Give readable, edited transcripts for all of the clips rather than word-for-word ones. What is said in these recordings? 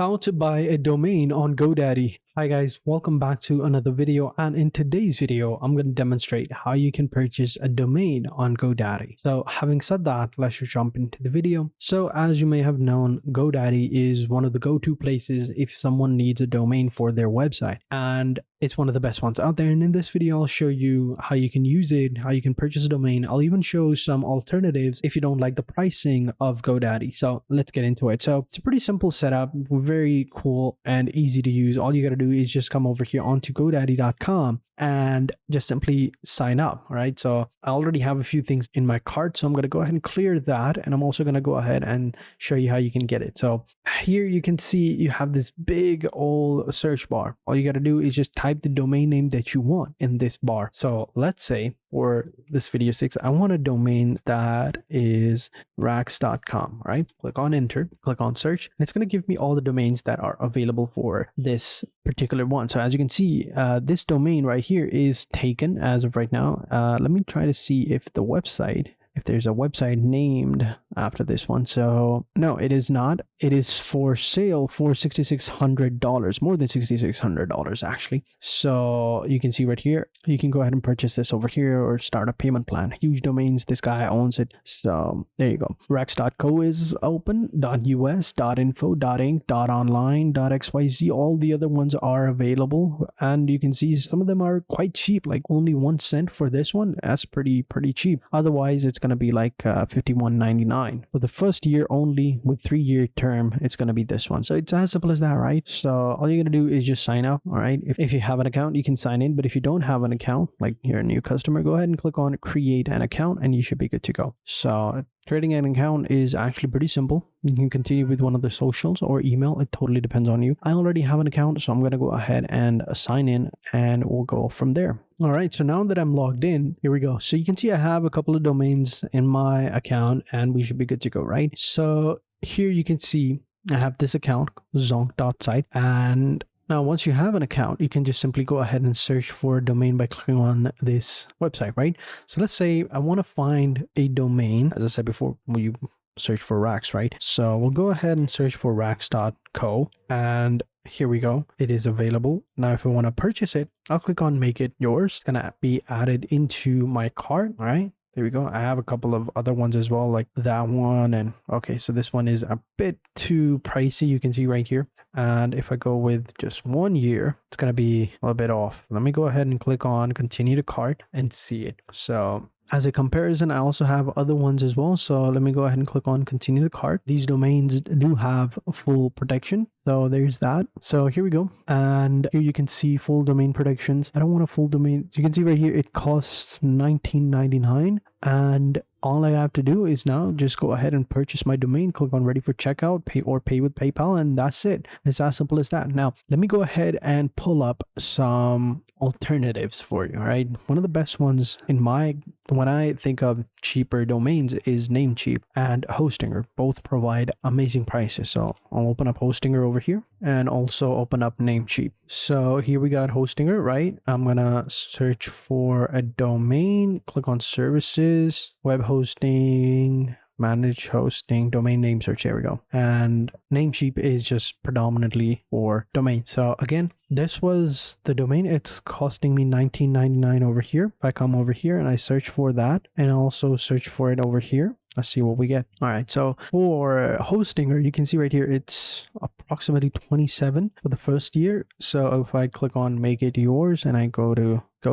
How to buy a domain on GoDaddy. Hi guys, welcome back to another video, and in today's video I'm going to demonstrate how you can purchase a domain on GoDaddy. So having said that, let's just jump into the video. So as you may have known, GoDaddy is one of the go-to places if someone needs a domain for their website, and it's one of the best ones out there. And in this video I'll show you how you can use it, how you can purchase a domain. I'll even show some alternatives if you don't like the pricing of GoDaddy. So let's get into it. So it's a pretty simple setup, very cool and easy to use. All you got to do is just come over here onto GoDaddy.com and just simply sign up. All right, so I already have a few things in my cart, so I'm going to go ahead and clear that, and I'm also going to go ahead and show you how you can get it. So here you can see you have this big old search bar. All you got to do is just type the domain name that you want in this bar. So let's say for this video 6, I want a domain that is rax.com. Right, click on enter, click on search, and it's going to give me all the domains that are available for this particular one. So as you can see, this domain right here is taken as of right now. Let me try to see if there's a website named after this one. So no, it is not. It is for sale for $6,600, more than $6,600 actually. So you can see right here, you can go ahead and purchase this over here or start a payment plan. Huge domains, this guy owns it. So there you go. Rex.co is open, .us, .info, .inc, .online, .xyz. All the other ones are available, and you can see some of them are quite cheap, like only 1 cent for this one. That's pretty cheap. Otherwise it's going to be like $51.99 for the first year only. With 3-year term, it's going to be this one. So it's as simple as that, right? So all you're going to do is just sign up. All right, if you have an account, you can sign in, but if you don't have an account, like you're a new customer, go ahead and click on create an account and you should be good to go. So creating an account is actually pretty simple. You can continue with one of the socials or email. It totally depends on you. I already have an account, so I'm going to go ahead and sign in and we'll go from there. All right, so now that I'm logged in, here we go. So you can see I have a couple of domains in my account and we should be good to go, right? So here you can see I have this account, zonk.site, and now, once you have an account, you can just simply go ahead and search for a domain by clicking on this website, right? So let's say I want to find a domain. As I said before, you search for Rax, right? So we'll go ahead and search for rax.co, and here we go. It is available. Now, if I want to purchase it, I'll click on make it yours. It's going to be added into my cart, all right? There we go. I have a couple of other ones as well, like that one. And okay, so this one is a bit too pricey. You can see right here. And if I go with just 1 year, it's going to be a little bit off. Let me go ahead and click on continue to cart and see it. So as a comparison, I also have other ones as well. So let me go ahead and click on continue to cart. These domains do have full protection. So there's that. So here we go. And here you can see full domain protections. I don't want a full domain. You can see right here, it costs $19.99. And all I have to do is now just go ahead and purchase my domain, click on ready for checkout, pay with PayPal, and that's it. It's as simple as that. Now, let me go ahead and pull up some alternatives for you. All right, one of the best ones when I think of cheaper domains is Namecheap and Hostinger. Both provide amazing prices. So I'll open up Hostinger over here and also open up Namecheap. So here we got Hostinger, right? I'm gonna search for a domain, click on services, web hosting, manage hosting, domain name search. There we go. And Namecheap is just predominantly for domain. So again, this was the domain. It's costing me $19.99 over here. If I come over here and I search for that and also search for it over here, let's see what we get. All right, so for Hostinger, you can see right here, it's approximately $27 for the first year. So if I click on make it yours and I go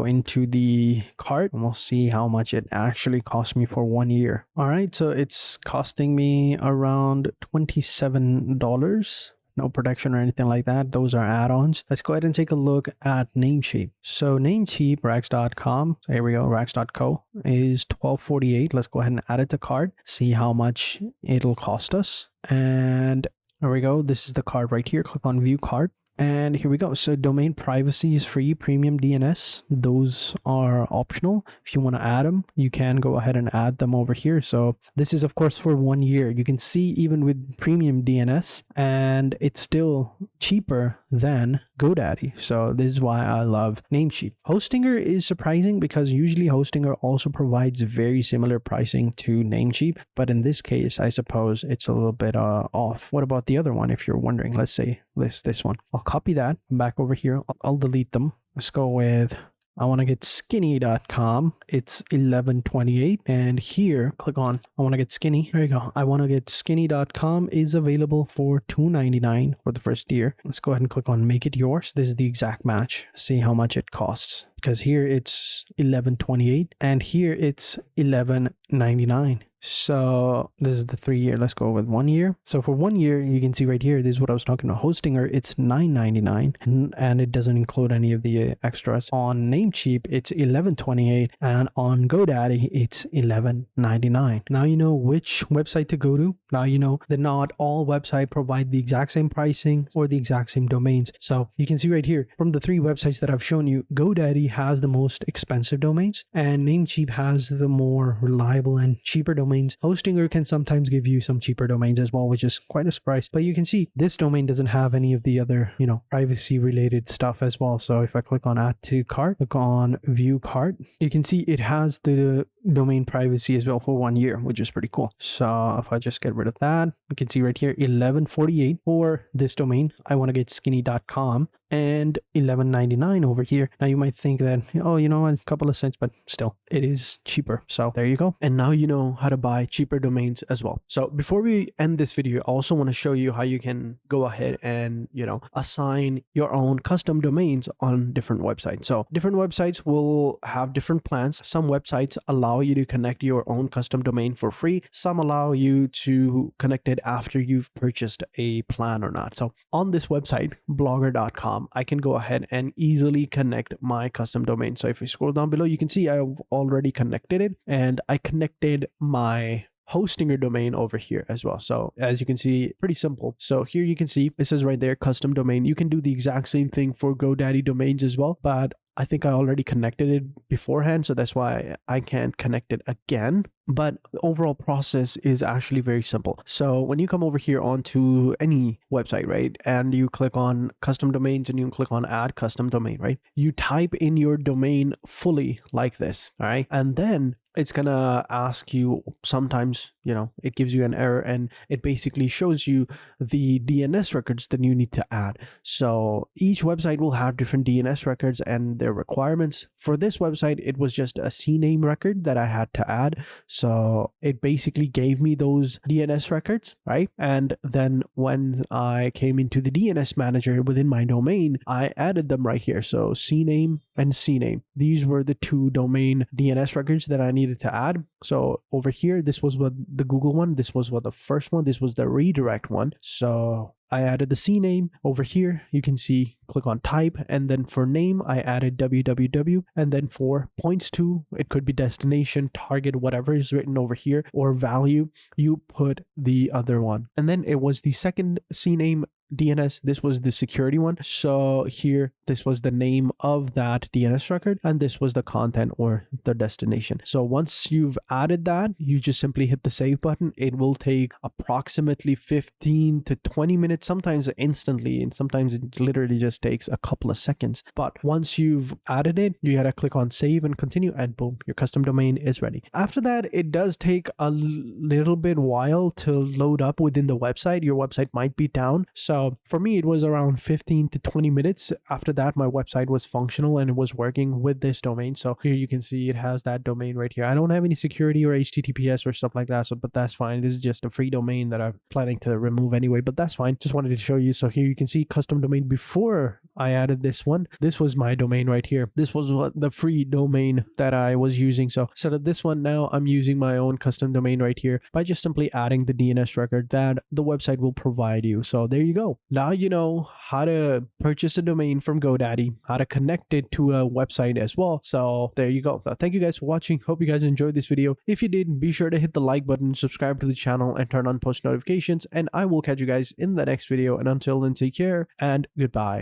into the cart, and we'll see how much it actually cost me for 1 year. All right, so it's costing me around $27. No protection or anything like that. Those are add-ons. Let's go ahead and take a look at Namecheap. So Namecheap, Rax.com, so here we go, Rax.co is $12.48. Let's go ahead and add it to cart, see how much it'll cost us. And there we go. This is the cart right here. Click on view cart. And here we go. So domain privacy is free, premium DNS, those are optional. If you want to add them, you can go ahead and add them over here. So this is of course for 1 year. You can see even with premium DNS, and it's still cheaper than GoDaddy. So this is why I love Namecheap. Hostinger is surprising because usually Hostinger also provides very similar pricing to Namecheap, but in this case, I suppose it's a little bit off. What about the other one? If you're wondering, let's say this one. I'll copy that back over here. I'll delete them. Let's go with, I want to get skinny.com. It's 1128. And here, click on, I want to get skinny. There you go. I want to get skinny.com is available for $2.99 for the first year. Let's go ahead and click on make it yours. This is the exact match. See how much it costs. Because here it's 1128 and here it's 1199. So this is the 3 year. Let's go with 1 year. So for 1 year, you can see right here, this is what I was talking about. Hostinger, it's $9.99 and it doesn't include any of the extras. On Namecheap, it's $11.28 and on GoDaddy, it's $11.99. Now you know which website to go to. Now you know that not all websites provide the exact same pricing or the exact same domains. So you can see right here from the 3 websites that I've shown you, GoDaddy has the most expensive domains and Namecheap has the more reliable and cheaper domains. Hostinger can sometimes give you some cheaper domains as well, which is quite a surprise. But you can see this domain doesn't have any of the other, privacy related stuff as well. So if I click on add to cart, click on view cart, you can see it has the domain privacy as well for 1 year, which is pretty cool. So if I just get rid of that, you can see right here, $11.48 for this domain. I want to get skinny.com and $11.99 over here. Now you might think that, a couple of cents, but still it is cheaper. So there you go. And now you know how to buy cheaper domains as well. So before we end this video, I also want to show you how you can go ahead and, assign your own custom domains on different websites. So different websites will have different plans. Some websites allow you to connect your own custom domain for free. Some allow you to connect it after you've purchased a plan or not. So on this website, blogger.com, I can go ahead and easily connect my custom domain. So if you scroll down below, you can see I've already connected it and I connected my Hostinger domain over here as well. So as you can see, pretty simple. So here you can see it says right there, custom domain. You can do the exact same thing for GoDaddy domains as well, but I think I already connected it beforehand, so that's why I can't connect it again. But the overall process is actually very simple. So when you come over here onto any website, right, and you click on custom domains and you click on add custom domain, right, you type in your domain fully like this, all right, and then it's gonna ask you sometimes, it gives you an error and it basically shows you the DNS records that you need to add. So each website will have different DNS records and their requirements. For this website, it was just a CNAME record that I had to add. So it basically gave me those DNS records, right? And then when I came into the DNS manager within my domain, I added them right here. So CNAME and CNAME. These were the 2 domain DNS records that I needed to add. So over here, this was what the Google one, this was what the first one, this was the redirect one. So I added the CNAME over here. You can see, click on type, and then for name, I added www, and then for points to, it could be destination, target, whatever is written over here, or value, you put the other one. And then it was the second CNAME DNS. This was the security one. So here, this was the name of that DNS record, and this was the content or the destination. So once you've added that, you just simply hit the save button. It will take approximately 15 to 20 minutes, sometimes instantly, and sometimes it literally just takes a couple of seconds. But once you've added it, you gotta click on save and continue, and boom, your custom domain is ready. After that, it does take a little bit while to load up within the website. Your website might be down. So for me, it was around 15 to 20 minutes. After that, my website was functional and it was working with this domain. So here you can see it has that domain right here. I don't have any security or HTTPS or stuff like that, so but that's fine. This is just a free domain that I'm planning to remove anyway, but that's fine. Just wanted to show you. So here you can see custom domain. Before I added this one, this was my domain right here. This was what the free domain that I was using. So instead of this one, now I'm using my own custom domain right here by just simply adding the DNS record that the website will provide you. So there you go. Now you know how to purchase a domain from GoDaddy, how to connect it to a website as well. So there you go. Thank you guys for watching. Hope you guys enjoyed this video. If you did, be sure to hit the like button, subscribe to the channel, and turn on post notifications. And I will catch you guys in the next video. And until then, take care and goodbye.